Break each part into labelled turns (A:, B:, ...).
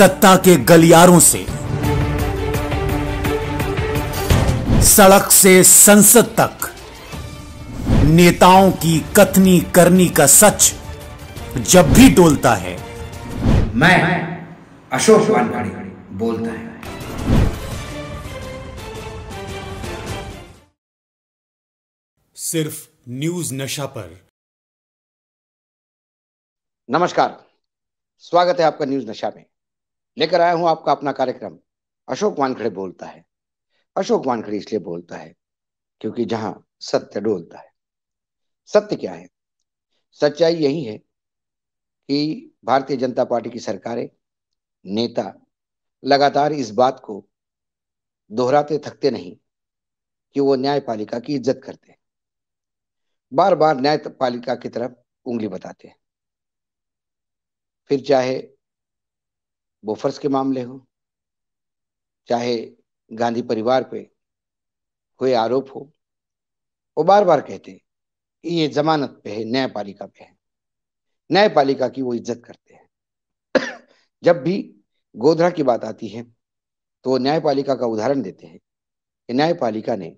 A: सत्ता के गलियारों से सड़क से संसद तक नेताओं की कथनी करनी का सच जब भी डोलता है,
B: मैं अशोक वानखेड़े बोलता है।
A: सिर्फ न्यूज नशा पर।
B: नमस्कार, स्वागत है आपका न्यूज नशा में। लेकर आया हूं आपका अपना कार्यक्रम अशोक वानखेड़े बोलता है। अशोक वानखेड़े इसलिए बोलता है क्योंकि जहां सत्य डोलता है। सत्य क्या है? सच्चाई यही है कि भारतीय जनता पार्टी की सरकारें, नेता लगातार इस बात को दोहराते थकते नहीं कि वो न्यायपालिका की इज्जत करते हैं। बार बार न्यायपालिका की तरफ उंगली बताते हैं, फिर चाहे बोफर्स के मामले हो, चाहे गांधी परिवार पे कोई आरोप हो, वो बार बार कहते हैं कि ये जमानत पे है, न्यायपालिका पे है। न्यायपालिका की वो इज्जत करते हैं। जब भी गोधरा की बात आती है तो वो न्यायपालिका का उदाहरण देते हैं कि न्यायपालिका ने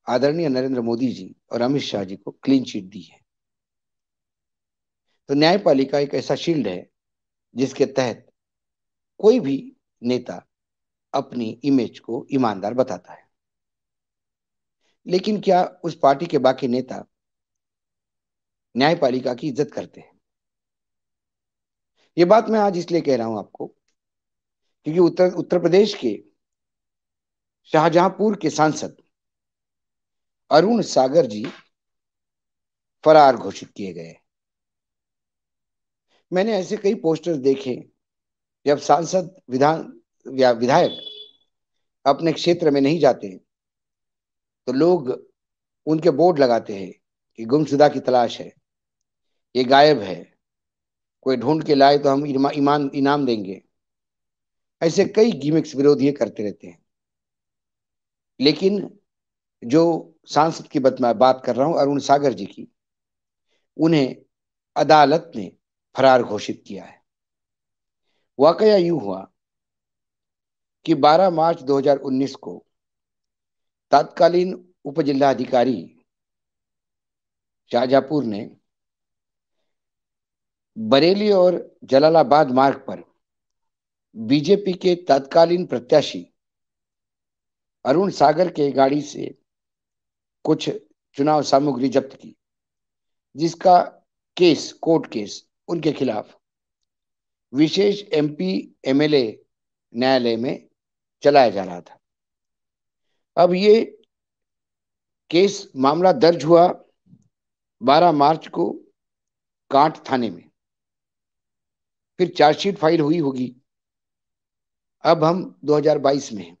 B: आदरणीय नरेंद्र मोदी जी और अमित शाह जी को क्लीन चिट दी है। तो न्यायपालिका एक ऐसा शील्ड है जिसके तहत कोई भी नेता अपनी इमेज को ईमानदार बताता है। लेकिन क्या उस पार्टी के बाकी नेता न्यायपालिका की इज्जत करते हैं? ये बात मैं आज इसलिए कह रहा हूं आपको क्योंकि उत्तर प्रदेश के शाहजहांपुर के सांसद अरुण सागर जी फरार घोषित किए गए। मैंने ऐसे कई पोस्टर्स देखे जब सांसद विधायक अपने क्षेत्र में नहीं जाते तो लोग उनके बोर्ड लगाते हैं कि गुमशुदा की तलाश है, ये गायब है, कोई ढूंढ के लाए तो हम इनाम देंगे। ऐसे कई गिमिक्स विरोधी करते रहते हैं। लेकिन जो सांसद की बात कर रहा हूं, अरुण सागर जी की, उन्हें अदालत ने फरार घोषित किया है। वाकया यूं हुआ कि 12 मार्च 2019 को तत्कालीन उप जिलाधिकारी शाहजहांपुर ने बरेली और जलालाबाद मार्ग पर बीजेपी के तत्कालीन प्रत्याशी अरुण सागर के गाड़ी से कुछ चुनाव सामग्री जब्त की, जिसका कोर्ट केस उनके खिलाफ विशेष एमपी एमएलए न्यायालय में चलाया जा रहा था। अब ये केस मामला दर्ज हुआ 12 मार्च को कांट थाने में, फिर चार्जशीट फाइल हुई होगी। अब हम 2022 में हैं।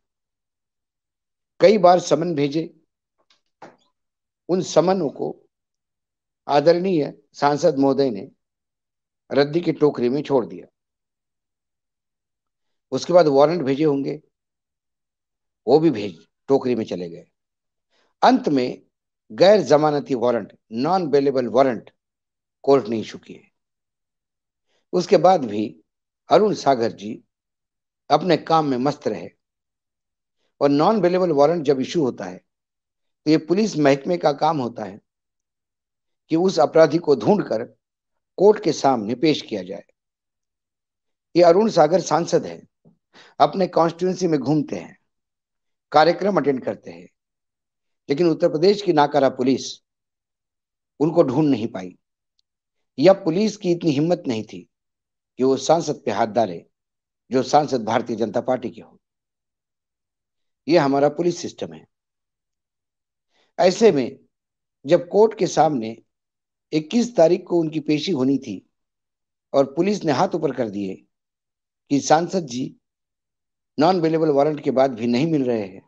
B: कई बार समन भेजे, उन समनों को आदरणीय सांसद महोदय ने रद्दी की टोकरी में छोड़ दिया। उसके बाद वारंट भेजे होंगे, वो भी टोकरी में चले गए। अंत में गैर जमानती warrant, non bailable warrant court ने इशू किए। उसके बाद भी अरुण सागर जी अपने काम में मस्त रहे। और नॉन बेलेबल वारंट जब इशू होता है तो ये पुलिस महकमे का काम होता है कि उस अपराधी को ढूंढकर कोर्ट के सामने पेश किया जाए। ये अरुण सागर सांसद है, अपने कॉन्स्टिट्यूंसी में घूमते हैं, कार्यक्रम अटेंड करते हैं, लेकिन उत्तर प्रदेश की नाकारा पुलिस उनको ढूंढ नहीं पाई, या पुलिस की इतनी हिम्मत नहीं थी कि वो सांसद पे हाथ डाले जो सांसद भारतीय जनता पार्टी के हो। ये हमारा पुलिस सिस्टम है। ऐसे में जब कोर्ट के सामने 21 तारीख को उनकी पेशी होनी थी और पुलिस ने हाथ ऊपर कर दिए कि सांसद जी नॉन अवेलेबल वारंट के बाद भी नहीं मिल रहे हैं,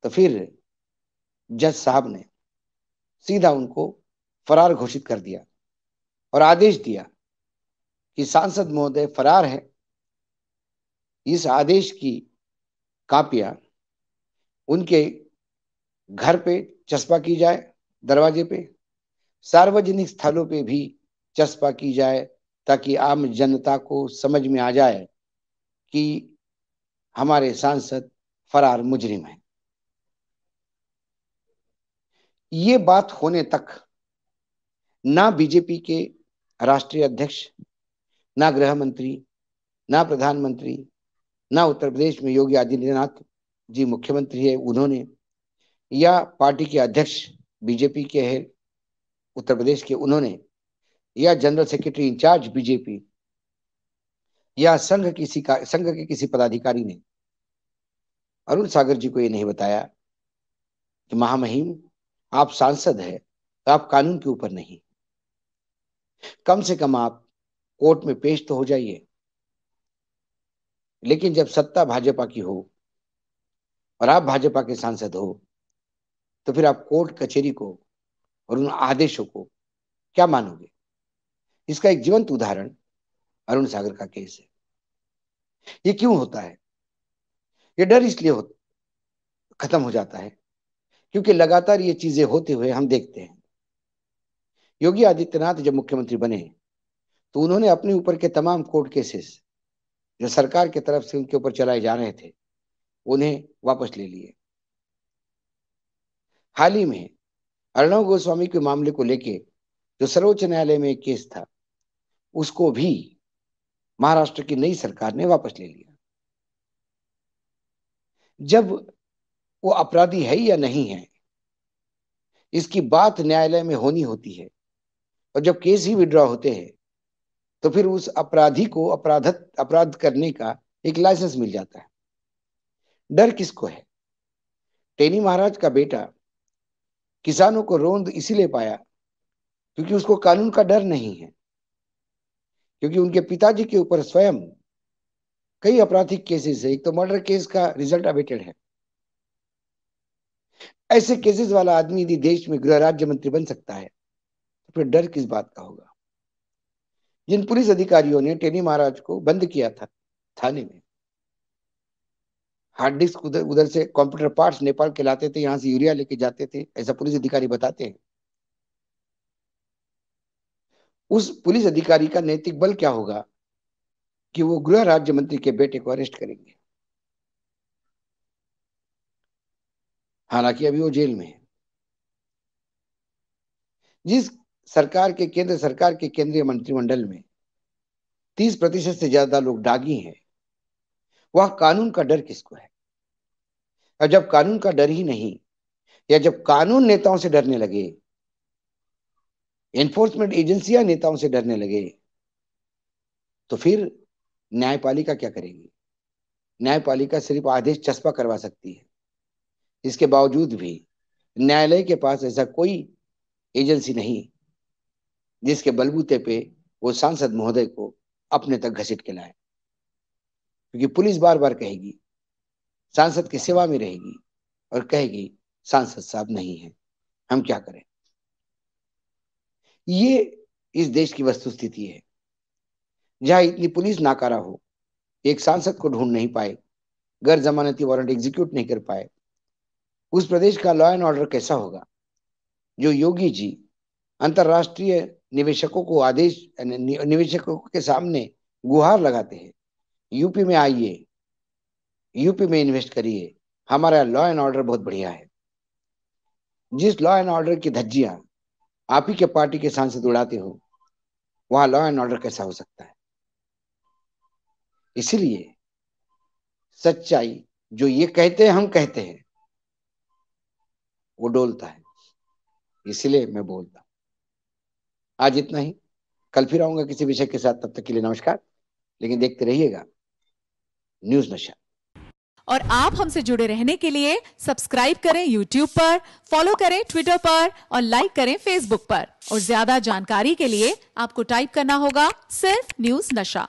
B: तो फिर जज साहब ने सीधा उनको फरार घोषित कर दिया और आदेश दिया कि सांसद महोदय फरार है। इस आदेश की कापियां उनके घर पे चस्पा की जाए, दरवाजे पे, सार्वजनिक स्थलों पे भी चस्पा की जाए, ताकि आम जनता को समझ में आ जाए कि हमारे सांसद फरार मुजरिम हैं। ये बात होने तक ना बीजेपी के राष्ट्रीय अध्यक्ष, ना गृह मंत्री, ना प्रधानमंत्री, ना उत्तर प्रदेश में योगी आदित्यनाथ जी मुख्यमंत्री है उन्होंने, या पार्टी के अध्यक्ष बीजेपी के है उत्तर प्रदेश के उन्होंने, या जनरल सेक्रेटरी इंचार्ज बीजेपी, या संघ के किसी पदाधिकारी ने अरुण सागर जी को ये नहीं बताया कि महामहिम आप सांसद है तो आप कानून के ऊपर नहीं, कम से कम आप कोर्ट में पेश तो हो जाइए। लेकिन जब सत्ता भाजपा की हो और आप भाजपा के सांसद हो तो फिर आप कोर्ट कचहरी को और उन आदेशों को क्या मानोगे? इसका एक जीवंत उदाहरण अरुण सागर का केस है। ये क्यों होता है? ये डर इसलिए खत्म हो जाता है क्योंकि लगातार ये चीजें होते हुए हम देखते हैं। योगी आदित्यनाथ जब मुख्यमंत्री बने तो उन्होंने अपने ऊपर के तमाम कोर्ट केसेस जो सरकार की तरफ से उनके ऊपर चलाए जा रहे थे उन्हें वापस ले लिए। हाल ही में अर्णव गोस्वामी के मामले को लेके जो सर्वोच्च न्यायालय में एक केस था उसको भी महाराष्ट्र की नई सरकार ने वापस ले लिया। जब वो अपराधी है या नहीं है इसकी बात न्यायालय में होनी होती है, और जब केस ही विड्रॉ होते हैं तो फिर उस अपराधी को अपराध करने का एक लाइसेंस मिल जाता है। डर किसको है? टेनी महाराज का बेटा किसानों को रोंद इसीलिए पाया क्योंकि उसको कानून का डर नहीं है, क्योंकि उनके पिताजी के ऊपर स्वयं कई आपराधिक केसेस है। एक तो मर्डर केस का रिजल्ट अवेटेड है। ऐसे केसेस वाला आदमी यदि देश में गृह राज्य मंत्री बन सकता है तो फिर डर किस बात का होगा? जिन पुलिस अधिकारियों ने टेनी महाराज को बंद किया था थाने में, हार्ड डिस्क उधर से कंप्यूटर पार्ट्स नेपाल के लाते थे, यहां से यूरिया लेके जाते थे, ऐसा पुलिस अधिकारी बताते हैं। उस पुलिस अधिकारी का नैतिक बल क्या होगा कि वो गृह राज्य मंत्री के बेटे को अरेस्ट करेंगे? हालांकि अभी वो जेल में है। जिस केंद्र सरकार के केंद्रीय मंत्रिमंडल में 30% से ज्यादा लोग दागी हैं, वह कानून का डर किसको है? और जब कानून का डर ही नहीं, या जब कानून नेताओं से डरने लगे, एनफोर्समेंट एजेंसियां नेताओं से डरने लगे, तो फिर न्यायपालिका क्या करेगी? न्यायपालिका सिर्फ आदेश चस्पा करवा सकती है। इसके बावजूद भी न्यायालय के पास ऐसा कोई एजेंसी नहीं जिसके बलबूते पे वो सांसद महोदय को अपने तक घसीट के लाए, क्योंकि पुलिस बार बार कहेगी सांसद की सेवा में रहेगी और कहेगी सांसद साहब नहीं है, हम क्या करें? ये इस देश की वस्तुस्थिति है। जहां इतनी पुलिस नाकारा हो, एक सांसद को ढूंढ नहीं पाए, गैर जमानती वारंट एग्जीक्यूट नहीं कर पाए, उस प्रदेश का लॉ एंड ऑर्डर कैसा होगा? जो योगी जी अंतरराष्ट्रीय निवेशकों को निवेशकों के सामने गुहार लगाते हैं, यूपी में आइए, यूपी में इन्वेस्ट करिए, हमारा लॉ एंड ऑर्डर बहुत बढ़िया है। जिस लॉ एंड ऑर्डर की धज्जियां आप ही के पार्टी के सांसद उड़ाते हो, वहां लॉ एंड ऑर्डर कैसा हो सकता है? इसलिए सच्चाई जो ये कहते हैं हम कहते हैं वो डोलता है, इसलिए मैं बोलता हूं। आज इतना ही, कल फिर आऊंगा किसी विषय के साथ। तब तक के लिए नमस्कार, लेकिन देखते रहिएगा न्यूज नशा।
C: और आप हमसे जुड़े रहने के लिए सब्सक्राइब करें YouTube पर, फॉलो करें Twitter पर और लाइक करें Facebook पर। और ज्यादा जानकारी के लिए आपको टाइप करना होगा सिर्फ न्यूज नशा।